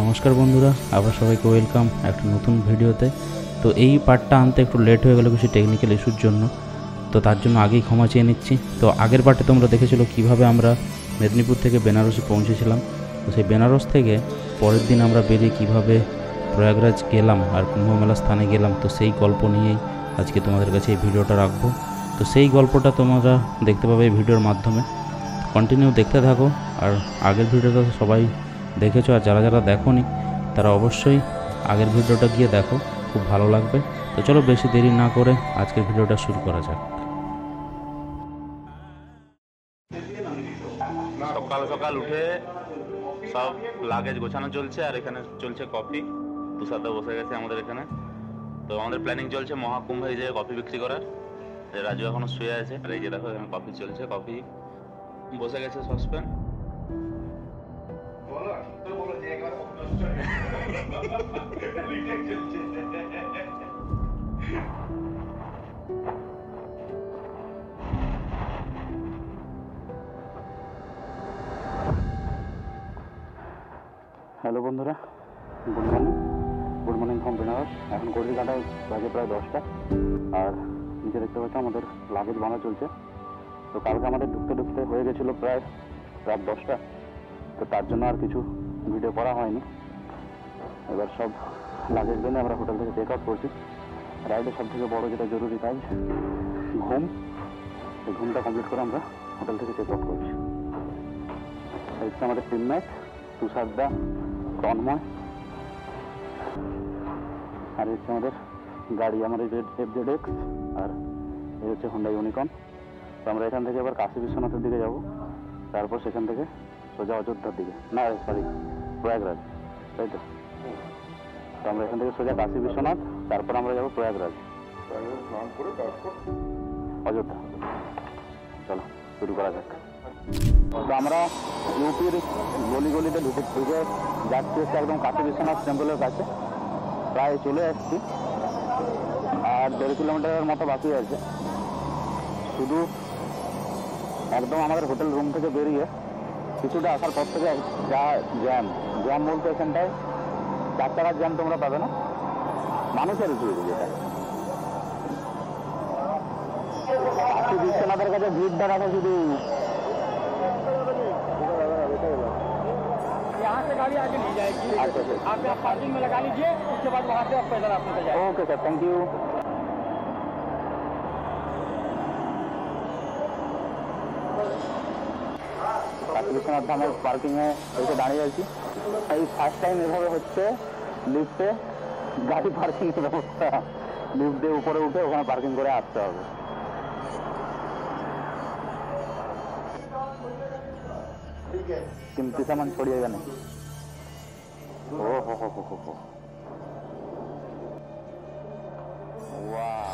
নমস্কার বন্ধুরা, আবার সবাইকে ওয়েলকাম একটা নতুন ভিডিওতে। তো এই পার্টটা আনতে একটু লেট হয়ে গেল কিছু টেকনিক্যাল ইস্যুর জন্য, তো তার জন্য আগেই ক্ষমা চেয়ে নিচ্ছি। তো আগের পার্টে তোমরা দেখেছিলো কিভাবে আমরা মেদিনীপুর থেকে বেনারসে পৌঁছেছিলাম। তো সেই বেনারস থেকে পরের দিন আমরা বেরিয়ে কিভাবে প্রয়াগরাজ গেলাম আর কুম্ভমেলা স্থানে গেলাম, তো সেই গল্প নিয়েই আজকে তোমাদের কাছে এই ভিডিওটা রাখবো। তো সেই গল্পটা তোমরা দেখতে পাবে এই ভিডিওর মাধ্যমে, কন্টিনিউ দেখতে থাকো। আর আগের ভিডিওটা তো সবাই দেখেছো, আর যারা যারা দেখোনি তারা অবশ্যই আগের ভিডিওটা গিয়ে দেখো, খুব ভালো লাগবে। তো চলো বেশি দেরি না করে আজকের ভিডিওটা শুরু করা যাক। সকাল সকাল উঠে সব লাগেজ গোছানো চলছে, আর এখানে চলছে কফি। তুষারদা বসে গেছে আমাদের এখানে। তো আমাদের প্ল্যানিং চলছে মহাকুম্ভে এই যে কফি বিক্রি করার। রাজু এখনো শুয়ে আছে, আর এই যে দেখো এখানে কফি চলছে, কফি বসে গেছে সসপ্যান। হ্যালো বন্ধুরা, গুড মর্নিং ফ্রম বেনারস। এখন ঘড়ির কাঁটায় বাজে প্রায় 10টা, আর নিচে দেখতে পাচ্ছ আমাদের লাগেজ বাঁধা চলছে। তো কালকে আমাদের ঢুকতে হয়ে গেছিলো প্রায় রাত 10টা, তো তার জন্য আর কিছু ভিডিও করা হয়নি। এবার সব লাগেজ বেঁধে আমরা হোটেল থেকে চেক আউট করছি। রাইডের সব থেকে বড়ো যেটা জরুরি কাজ ঘুম, এই ঘুমটা কমপ্লিট করে আমরা হোটেল থেকে চেক আউট করছি। হচ্ছে আমাদের টিমমেট তুষারদা, তন্ময়, আর হচ্ছে আমাদের গাড়ি, আমাদের FZX, আর এই হচ্ছে হোন্ডা ইউনিকর্ন। তো আমরা এখান থেকে এবার কাশী বিশ্বনাথের দিকে যাব, তারপর সেখান থেকে সোজা অযোধ্যার দিকে, না সরি প্রয়াগরাজ, তাই তো। তো আমরা এখান থেকে সোজা কাশী বিশ্বনাথ, তারপর আমরা যাবো প্রয়াগরাজ, অযোধ্যা। চলো শুরু করা যাক। তো আমরা ইউপির গলিতে ঢুকে যাচ্ছি হচ্ছে একদম কাশী বিশ্বনাথ টেম্পলের কাছে, প্রায় চলে আসছি। আর 1.5 কিলোমিটারের মতো বাকি আছে। শুধু একদম আমাদের হোটেল রুম থেকে বেরিয়ে কিছুটা আসার পর থেকে যা জ্যাম বলতে এখানটায় 4 টাকার জ্যাম তোমরা পাবে না, মানুষের ভিড়। যেটা কাশী বিশ্বনাথের কাছে ভিড়টা রাখা শুধু। यहाँ से गाड़ी आगे नहीं जाएगी। अच्छा आप पार्किंग में लगा लीजिए, उसके बाद वहाँ से आप पैदल आप निकल जाएंगे। Okay sir, thank you. Kashi Vishwanath ধামের পার্কিংয়ে এসে দাঁড়িয়ে আছি। এই ফার্স্ট টাইম এভাবে হচ্ছে লিফটে গাড়ি পার্কিংয়ের ব্যবস্থা। লিফট দিয়ে উপরে উঠে ওখানে পার্কিং করে আসতে হবে। कीमती सामान छोड़िएगा नहीं। ओ हो वाओ,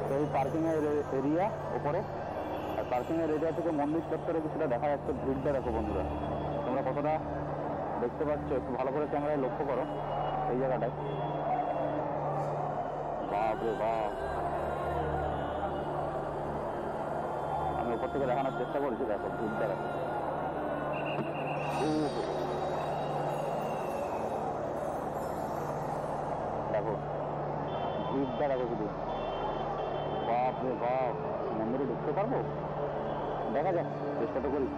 তো এই পার্কিং এর এরিয়া উপরে, আর পার্কিং এর এরিয়া থেকে মন্দির চত্বরে কিছুটা দেখা যাচ্ছে। ভিড়টা দেখো বন্ধুরা, তোমরা কতটা দেখতে পাচ্ছ একটু ভালো করে ক্যামেরায় লক্ষ্য করো এই জায়গাটায়। বাপ রে বাপ, আমি উপর থেকে দেখানোর চেষ্টা করছি। দেখো ভিড়টা দেখো, দেখো ভিড়টা দেখো শুধু। বাপ রে বাপ, মন্দিরে ঢুকতে পারবো? দেখা যাক, চেষ্টা তো করি।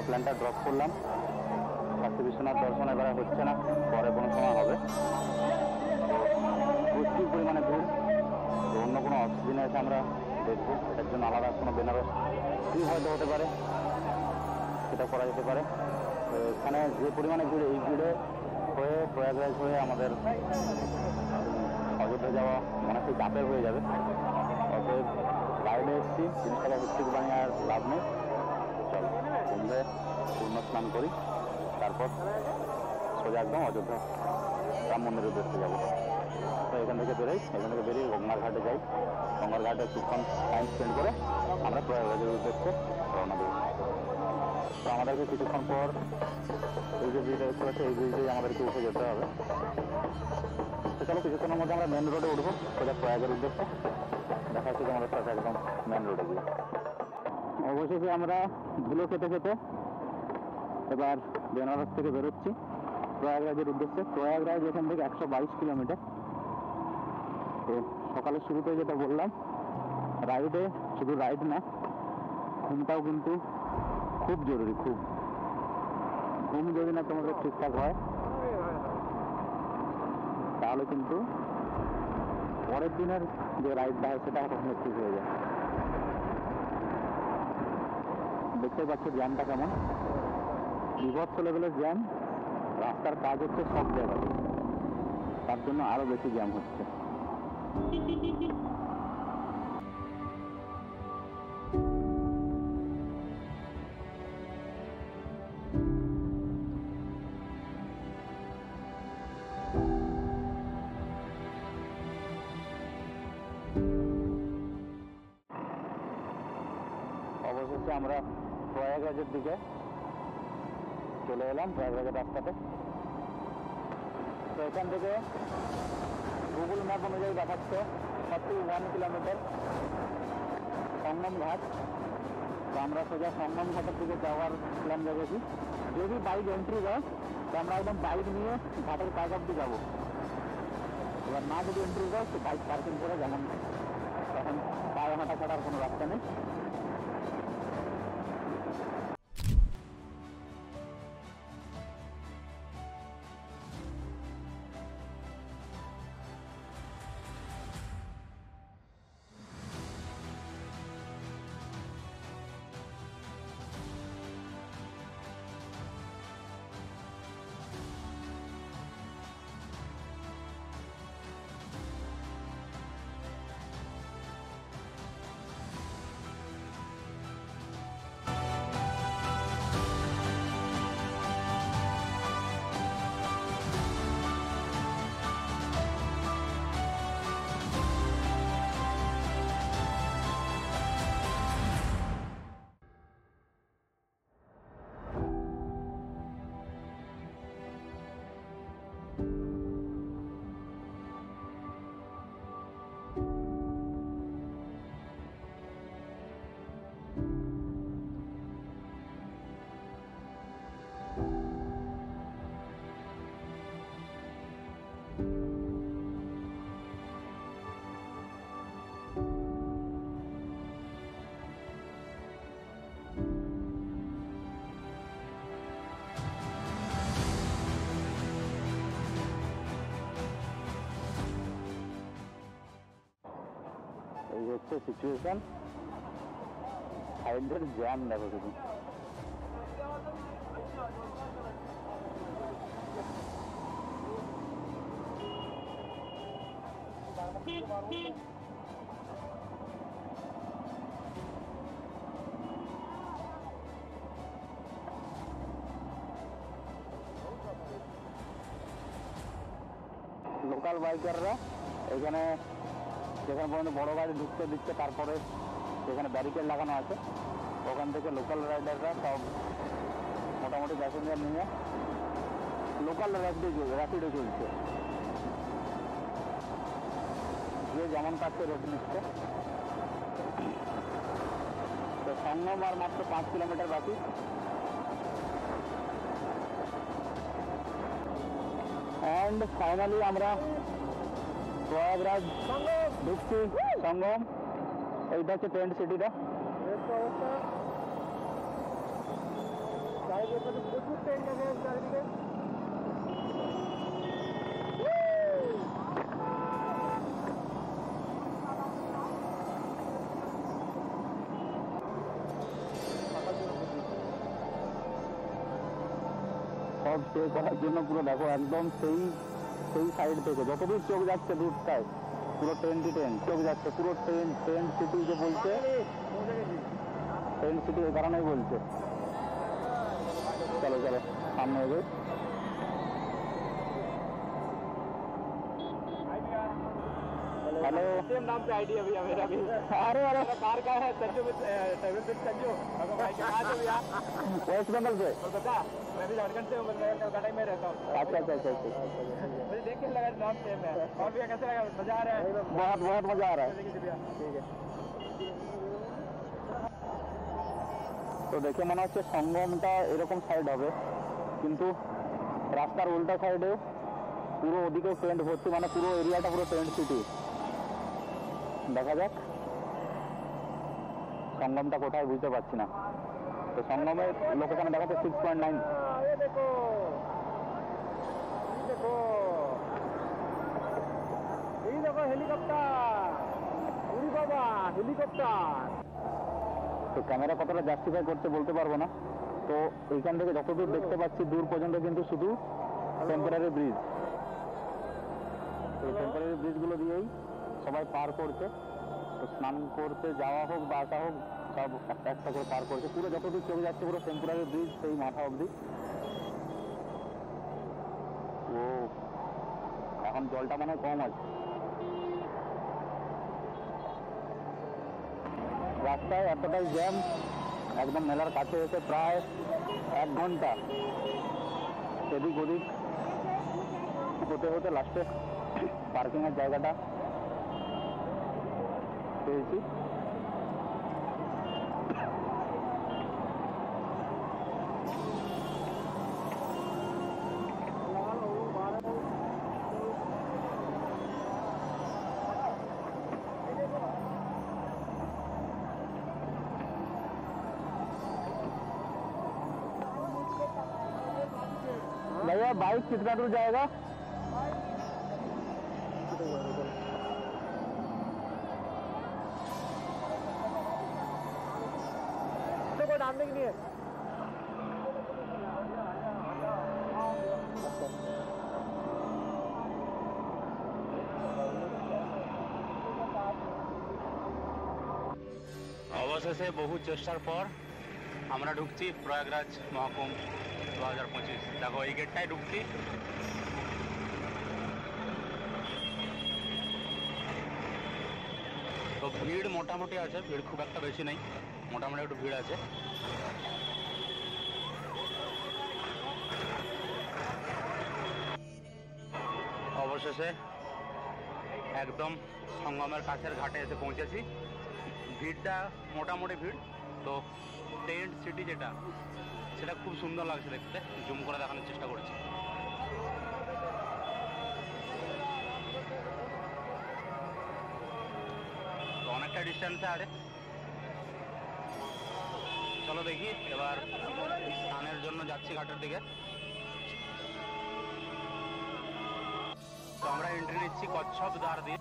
প্ল্যানটা ড্রপ করলাম। কাশী বিশ্বনাথ দর্শন এবারে হচ্ছে না, পরে কোনো সময় হবে। প্রচুর পরিমাণে ভিড়। তো অন্য কোনো দিনে এসে আমরা দেখবো, এটার জন্য আলাদা কোনো বেনারস ট্রিপ হয়তো হতে পারে, সেটা করা যেতে পারে। তো এখানে যে পরিমাণে ভিড়, এই ভিড়ে হয়ে প্রয়াগরাজ হয়ে আমাদের অযোধ্যা যাওয়া অনেকটাই চাপের হয়ে যাবে। অতএব বাইরে এসেছি, জিনিসটাকে ভিত্তিক বানিয়ে আর লাভ নেই। চলো কুম্ভে পূর্ণ স্নান করি, তারপর সোজা একদম অযোধ্যা রাম মন্দিরের উদ্দেশ্যে যাবো। তো এখান থেকে বেরিয়ে গঙ্গার ঘাটে যাই। গঙ্গার ঘাটে কিছুক্ষণ টাইম স্পেন্ড করে আমরা প্রয়াগরাজের উদ্দেশ্যে রওনা দেবো। তো আমাদেরকে কিছুক্ষণ পর এই যে ব্রিজটা দেখতে পাচ্ছি, এই ব্রিজেই আমাদেরকে উঠে যেতে হবে। তো চলো কিছুক্ষণের মধ্যে আমরা মেন রোডে উঠবো সোজা প্রয়াগের উদ্দেশ্যে। দেখা যাচ্ছে তোমাদের সাথে একদম মেন রোডে গিয়ে। অবশেষে আমরা ধুলো খেতে খেতে এবার বেনারস থেকে বেরোচ্ছি প্রয়াগরাজের উদ্দেশ্যে। প্রয়াগরাজ এখান থেকে 122 কিলোমিটার। তো সকালের শুরুতে যেটা বললাম, রাইডে শুধু রাইড না, ঘুমটাও কিন্তু খুব জরুরি। খুব ঘুম যদি না তোমাদের ঠিকঠাক হয়, তাহলে কিন্তু পরের দিনের যে রাইডটা হয় সেটা তখন ঠিক হয়ে যায়। দেখতে পাচ্ছ জ্যামটা কেমন, বিভৎস লেভেলের জ্যাম। রাস্তার কাজ হচ্ছে সব জায়গায়, তার জন্য আরো বেশি জ্যাম হচ্ছে। অবশেষে আমরা প্রয়াগরাজের দিকে চলে এলাম, প্রয়াগরাজের রাস্তাতে। তো এখান থেকে গুগল ম্যাপ অনুযায়ী দেখাচ্ছে 41 কিলোমিটার সঙ্গম ঘাট। তো আমরা সোজা সঙ্গম ঘাটের দিকে যাওয়ার প্ল্যান রেখেছি। যদি বাইক এন্ট্রি দেয় তো আমরা একদম বাইক নিয়ে ঘাটের কাজ অব্দি যাবো। এবার না যদি এন্ট্রি দেয় তো বাইক পার্কিং করে, যেমন তখন পায়ে হাঁটা ছাড়ার কোনো রাস্তা নেই। এই হচ্ছে সিচুয়েশন, সাইডের জ্যাম দেখো শুধু। লোকাল বাইকাররা এখানে যেখানে পর্যন্ত বড় গাড়ি ঢুকতে দিচ্ছে, তারপরে সেখানে ব্যারিকেড লাগানো আছে, ওখান থেকে লোকাল রাইডাররা সব মোটামুটি প্যাসেঞ্জার নিয়ে লোকাল র্যাপিডো চলছে, যে যেমন পাচ্ছে রোড নিচ্ছে। তো সঙ্গম আর মাত্র 5 কিলোমিটার বাকি। অ্যান্ড ফাইনালি আমরা প্রয়াগরাজ ঢুকছি, সঙ্গম। এইটা হচ্ছে টেন্ট সিটিটা। প্রচুর ট্রেন আছে চারিদিকে। স্টে করার জন্য পুরো দেখো একদম সেই সাইড থেকে যতদূর চোখ যাচ্ছে দূরটায় পুরো টেন্টই টেন্ট চোখ যাচ্ছে পুরো টেন্ট সিটি যে বলছে টেন্ট সিটি এই কারণেই বলছে। চলো চলো সামনে এগোই। हेलो सेम नाम पे आईडी है भैया मेरा भी। अरे कार का है संजू ट्रैवल विद संजू। भाई कहाँ से भैया? वेस्ट बंगाल से। कोलकाता। मैं भी झारखंड से हूँ, मैं कोलकाता ही में रहता हूँ। अच्छा। मुझे देख के लगा नाम सेम है। और भैया कैसे लगा? मजा आ रहा है? बहुत मजा आ रहा है। ठीक है। তো দেখে মনে হচ্ছে সঙ্গমটা এরকম সাইড হবে, কিন্তু রাস্তার উল্টা সাইডে পুরো ওদিকেও টেন্ট ভর্তি, মানে পুরো এরিয়াটা পুরো টেন্ট সিটি। দেখা যাক সঙ্গমটা কোথায় বুঝতে পারছি না। তো সঙ্গমের লোকেশনে দেখাচ্ছে 6.9। ये देखो हेलीकॉप्टर। उड़ी बाबा हेलीकॉप्टर। তো ক্যামেরা কতটা জাস্টিফাই করতে বলতে পারবো না। তো এইখান থেকে যতদূর দেখতে পাচ্ছি দূর পর্যন্ত কিন্তু শুধু টেম্পোরারি ব্রিজ। এই টেম্পোরারি ব্রিজগুলো দিয়েই সবাই পার করছে। তো স্নান করতে যাওয়া হোক বা আসা হোক সব একটা করে পার করছে। পুরো যতদূর চলে যাচ্ছে পুরো টেম্পোরারি ব্রিজ সেই মাথা অবধি। ও এখন জলটা মনে হয় কম আছে। রাস্তায় এতটাই জ্যাম, একদম মেলার কাছে এসে প্রায় 1 ঘন্টা এদিক ওদিক হতে লাস্টে পার্কিংয়ের জায়গাটা পেয়েছি। भैया बाइक कितना दूर जाएगा? कोई डालने के लिए অবশেষে বহু চেষ্টার পর আমরা ঢুকছি প্রয়াগরাজ মহাকুম্ভ 2025। দেখো এই গেটটাই ঢুকছি। তো ভিড় মোটামুটি আছে, ভিড় খুব একটা বেশি নেই, মোটামুটি একটু ভিড় আছে। অবশেষে একদম সঙ্গমের কাছের ঘাটে এসে পৌঁছেছি। ভিড়টা মোটামুটি ভিড়। তো টেন্ট সিটি যেটা সেটা খুব সুন্দর লাগছে দেখতে, জুম করে দেখানোর চেষ্টা করেছি। তো অনেকটা ডিস্টেন্সে আরে চলো দেখি এবার স্নানের জন্য যাচ্ছি ঘাটের দিকে। তো আমরা এন্ট্রি নিচ্ছি কচ্ছপ দ্বার দিয়ে।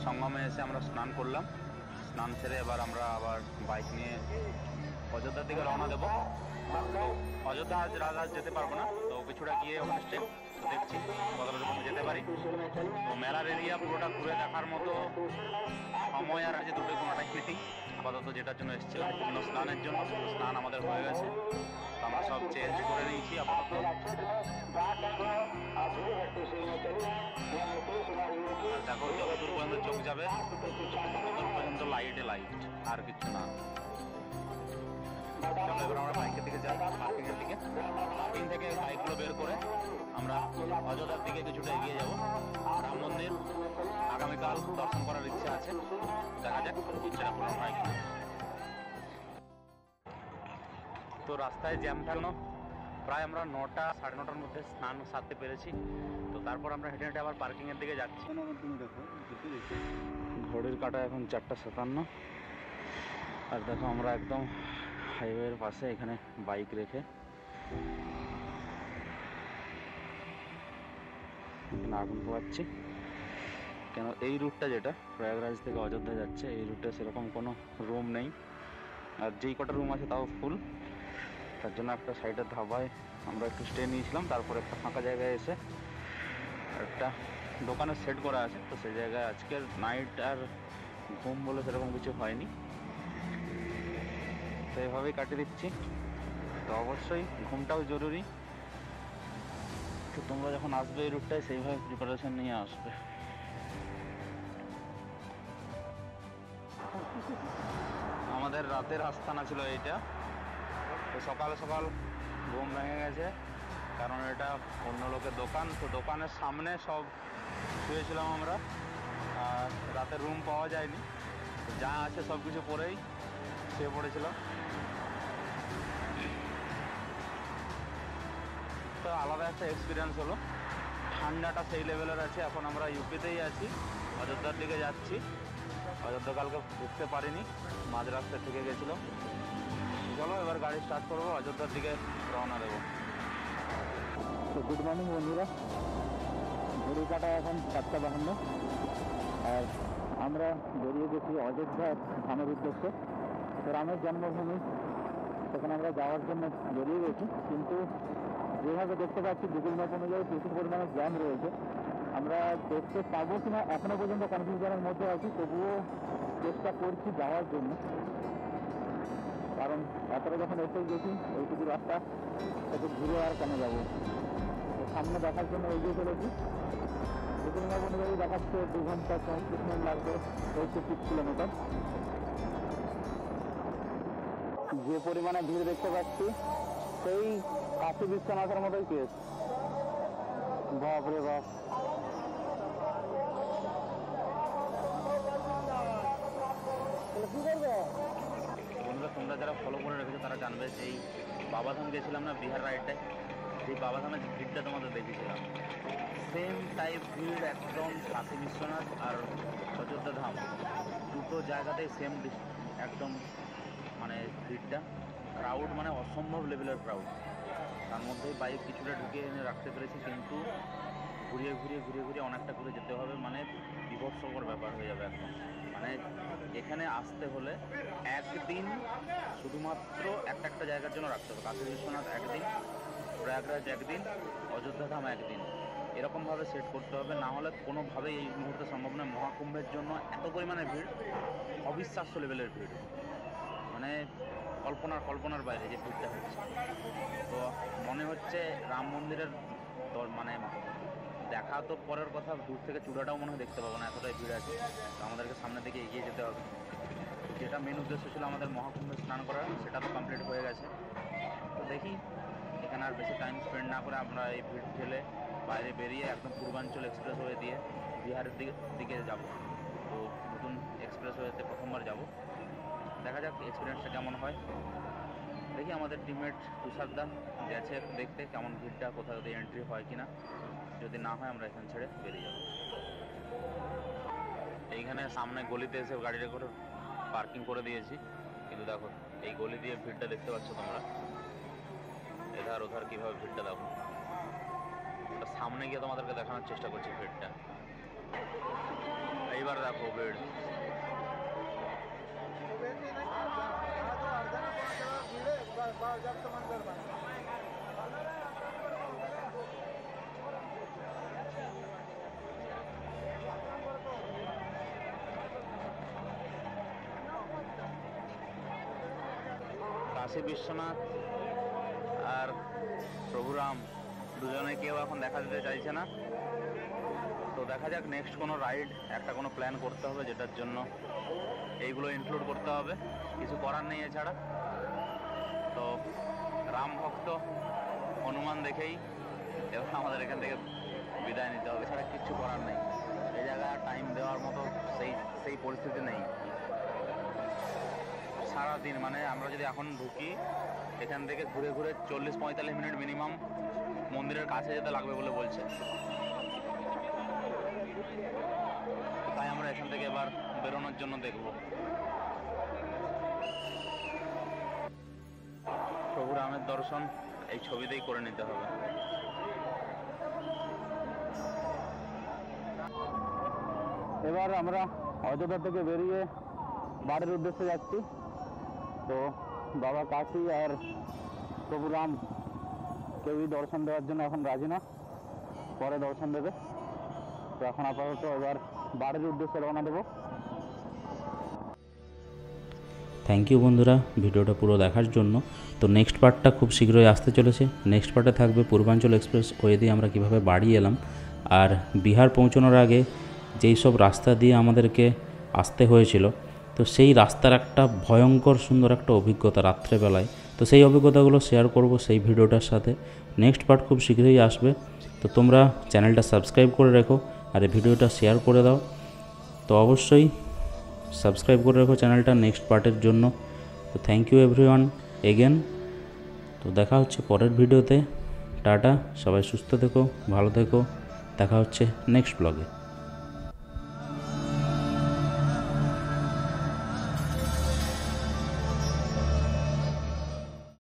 সঙ্গমে এসে আমরা স্নান করলাম। স্নান সেরে এবার আমরা আবার বাইক নিয়ে অযোধ্যার দিকে রওনা দেবো। অযোধ্যা আজ রাত যেতে পারবো না, তো কিছুটা গিয়ে ওখানে স্টেপ দেখছি কতটা দূর যেতে পারি। তো মেলার এরিয়া পুরোটা ঘুরে দেখার মতো সময় আর আছে দুটোই, কোনোটাই ফিটিং। আপাতত যেটার জন্য এসেছিলাম পূর্ণ স্নানের জন্য, স্নান আমাদের হয়ে গেছে। তো আমরা সব চেঞ্জ করে নিয়েছি আপাতত। দেখো যতদূর পর্যন্ত চোখ যাবে ততদূর পর্যন্ত লাইটে লাইট, আর কিছু না। চলো এবার আমরা বাইকের দিকে যাই, পার্কিংয়ের দিকে। পার্কিং থেকে বাইকগুলো বের করে আমরা অযোধ্যার দিকে কিছুটা এগিয়ে যাব। রাম মন্দির আগামীকাল দর্শন করার ইচ্ছা আছে, দেখা যাক ইচ্ছাটা পূরণ হয় কিনা। তো রাস্তায় জ্যাম থাকলো, প্রায় আমরা 9টা সাড়ে 9টার মধ্যে স্নান সারতে পেরেছি। তো তারপর আমরা হেঁটে হেঁটে আবার পার্কিংয়ের দিকে যাচ্ছি। ঘড়ির কাঁটা এখন 4:57। আর দেখো আমরা একদম হাইওয়ের পাশে এখানে বাইক রেখে এখানে আগুন পোয়াচ্ছি। কেন এই রুটটা যেটা প্রয়াগরাজ থেকে অযোধ্যা যাচ্ছে, এই রুটে সেরকম কোনো রুম নেই, আর যেই কটা রুম আছে তাও ফুল। তার জন্য একটা সাইডের ধাবায় আমরা একটু স্টে নিয়েছিলাম, তারপর একটা ফাঁকা জায়গায় এসে একটা দোকানে সেট করা আছে। তো সেই জায়গায় আজকের নাইট আর ঘুম বলে সেরকম কিছু হয়নি, তো এইভাবেই কাটিয়ে দিচ্ছি। তো অবশ্যই ঘুমটাও জরুরি, তো তোমরা যখন আসবে এই রুটটায় সেইভাবে প্রিপারেশন নিয়ে আসবে। আমাদের রাতের আস্তানা ছিল এইটা। তো সকাল সকাল ঘুম ভেঙে গেছে, কারণ এটা অন্য লোকের দোকান। তো দোকানের সামনে সব শুয়েছিলাম আমরা, আর রাতের রুম পাওয়া যায়নি, তো যা আছে সব কিছু পরেই শুয়ে পড়েছিলাম। তো আলাদা একটা এক্সপিরিয়েন্স হলো। ঠান্ডাটা সেই লেভেলের আছে। এখন আমরা ইউপিতেই আছি, অযোধ্যার দিকে যাচ্ছি। অযোধ্যা কালকে ঢুকতে পারিনি, মাঝ রাস্তায় থেকে গেছিলাম। চলো এবার গাড়ি স্টার্ট করবো, অযোধ্যার দিকে রওনা দেবো। তো গুড মর্নিং বন্ধুরা, ঘড়ি কাটা এখন 7:52, আর আমরা বেরিয়ে গেছি অযোধ্যার ধামের উদ্দেশ্যে। তো রামের জন্মভূমি, সেখানে আমরা যাওয়ার জন্য বেরিয়ে গেছি। কিন্তু যেভাবে দেখতে পাচ্ছি গুগল ম্যাপ অনুযায়ী প্রচুর পরিমাণে জ্যাম রয়েছে। আমরা দেখতে পাবো কিনা এখনো পর্যন্ত কনফিউশনের মধ্যে আছি, তবুও চেষ্টা করছি যাওয়ার জন্য, কারণ এতটা যখন এসে গেছি এইটুকু রাস্তা একটু ঘুরে আর কেন যাবো। তো সামনে দেখার জন্য এগিয়ে চলেছি। গুগল ম্যাপ অনুযায়ী দেখাচ্ছে 2 ঘন্টা 34 মিনিট লাগবে, 6 কিলোমিটার। যে পরিমাণে ভিড় দেখতে পাচ্ছি সেই কাশী বিশ্বনাথের মতোই কেস। বাপরে বাপ, কি করবে? বন্ধুরা, তোমরা যারা ফলো করে রেখেছো তারা জানবে যে এই বাবাধাম গেছিলাম না বিহার রাইডটায়, যেই বাবাধামের ভিড়টা তোমাদের দেখেছিলাম, সেম টাইপ ভিড় একদম কাশী বিশ্বনাথ আর অযোধ্যা ধাম দুটো জায়গাতেই সেম একদম, মানে ভিড়টা ক্রাউড মানে অসম্ভব লেভেলের ক্রাউড। তার মধ্যেই বাইক কিছুটা ঢুকিয়ে এনে রাখতে পেরেছি, কিন্তু ঘুরিয়ে ঘুরিয়ে ঘুরিয়ে ঘুরিয়ে অনেকটা করে যেতে হবে, মানে বিভৎসকর ব্যাপার হয়ে যাবে একদম। মানে এখানে আসতে হলে একদিন শুধুমাত্র একটা জায়গার জন্য রাখতে হবে। কাশী বিশ্বনাথ একদিন, প্রয়াগরাজ একদিন, অযোধ্যা ধাম একদিন, এরকমভাবে সেট করতে হবে। না হলে কোনোভাবেই এই মুহূর্তে সম্ভব নয়। মহাকুম্ভের জন্য এত পরিমাণে ভিড়, অবিশ্বাস্য লেভেলের ভিড়, মানে কল্পনার বাইরে যে ভিড়টা হচ্ছে। তো মনে হচ্ছে রাম মন্দিরের মানে দেখা তো পরের কথা, দূর থেকে চূড়াটাও মনে হয় দেখতে পাবো না, এতটাই ভিড় আছে। তো আমাদেরকে সামনের দিকে এগিয়ে যেতে হবে। যেটা মেন উদ্দেশ্য ছিল আমাদের মহাকুম্ভে স্নান করার, সেটা তো কমপ্লিট হয়ে গেছে। তো দেখি এখানে আর বেশি টাইম স্পেন্ড না করে আমরা এই ভিড় ঠেলে বাইরে বেরিয়ে একদম পূর্বাঞ্চল এক্সপ্রেসওয়ে দিয়ে বিহারের দিকে যাব। তো নতুন এক্সপ্রেসওয়েতে প্রথমবার যাব, দেখা যাক এক্সপিরিয়েন্সটা কেমন হয়। দেখি আমাদের টিমমেট তুষারদা গেছে দেখতে কেমন ভিড়টা, কোথাও যদি এন্ট্রি হয় কিনা। যদি না হয় আমরা এখান ছেড়ে বেরিয়ে যাব। এইখানে সামনে গলিতে এসে গাড়িটা করে পার্কিং করে দিয়েছি, কিন্তু দেখো এই গলি দিয়ে ভিড়টা দেখতে পাচ্ছ তোমরা, এধার ওধার কীভাবে ভিড়টা দেখো। সামনে গিয়ে তোমাদেরকে দেখানোর চেষ্টা করছি ভিড়টা। এইবার দেখো ভিড়, কাশী বিশ্বনাথ আর প্রভু রাম দুজনে কেউ এখন দেখা দিতে চাইছে না। তো দেখা যাক নেক্সট কোনো রাইড, একটা কোনো প্ল্যান করতে হবে, যেটার জন্য এইগুলো ইনক্লুড করতে হবে। কিছু করার নেই এছাড়া। তো রাম ভক্ত হনুমান দেখেই এবার আমাদের এখান থেকে বিদায় নিতে হবে, এছাড়া কিচ্ছু করার নেই। এই জায়গায় টাইম দেওয়ার মতো সেই পরিস্থিতি নেই। সারাদিন মানে আমরা যদি এখন ঢুকি, এখান থেকে ঘুরে ঘুরে 40-45 মিনিট মিনিমাম মন্দিরের কাছে যেতে লাগবে বলে বলছে। তাই আমরা এখান থেকে এবার বেরোনোর জন্য দেখব। প্রভু রামের দর্শন এই ছবিতেই করে নিতে হবে। এবার আমরা অযোধ্যা থেকে বেরিয়ে বাড়ির উদ্দেশ্যে যাচ্ছি। তো বাবা কাশি আর প্রভু রাম কেউই দর্শন দেওয়ার জন্য এখন রাজি না, পরে দর্শন দেবে। তো এখন আপাতত এবার বাড়ির উদ্দেশ্যে রওনা দেবো। থ্যাংক ইউ বন্ধুরা ভিডিওটা পুরো দেখার জন্য। তো নেক্সট পার্টটা খুব শীঘ্রই আসতে চলেছে। নেক্সট পার্টে থাকবে পূর্বাঞ্চল এক্সপ্রেস ওয়ে দিয়ে আমরা কীভাবে বাড়ি এলাম, আর বিহার পৌঁছানোর আগে যেই সব রাস্তা দিয়ে আমাদেরকে আসতে হয়েছিল, তো সেই রাস্তার একটা ভয়ঙ্কর সুন্দর একটা অভিজ্ঞতা রাত্রেবেলায়। তো সেই অভিজ্ঞতাগুলো শেয়ার করব সেই ভিডিওটার সাথে। নেক্সট পার্ট খুব শীঘ্রই আসবে। তো তোমরা চ্যানেলটা সাবস্ক্রাইব করে রেখো আর এই ভিডিওটা শেয়ার করে দাও। তো অবশ্যই সাবস্ক্রাইব করে রেখো চ্যানেলটা নেক্সট পার্টের জন্য। তো থ্যাংক ইউ এভরিওয়ান এগেন। তো দেখা হচ্ছে পরের ভিডিওতে। টাটা, সবাই সুস্থ থেকো, ভালো থেকো, দেখা হচ্ছে নেক্সট ব্লগে।